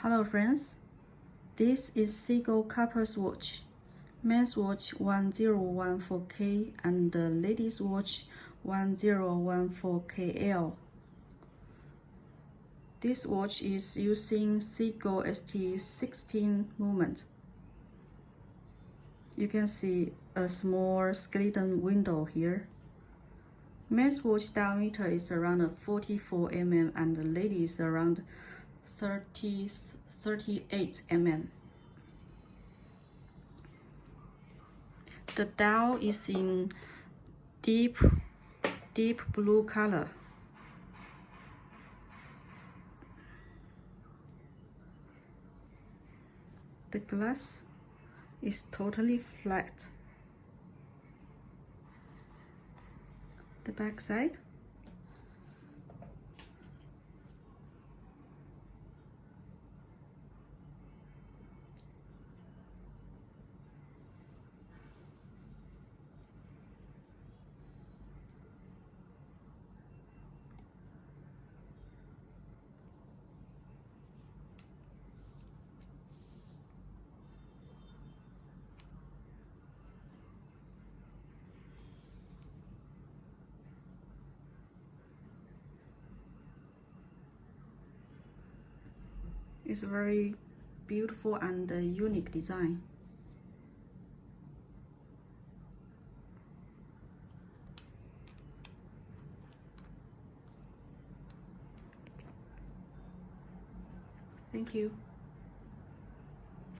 Hello friends, this is Seagull couple's watch. Men's watch 1014K and the ladies watch 1014KL. This watch is using Seagull ST16 movement. You can see a small skeleton window here. Men's watch diameter is around 44 mm and the ladies around 38 mm. The dial is in deep blue color. The glass is totally flat. The back side. It's very beautiful and unique design. Thank you.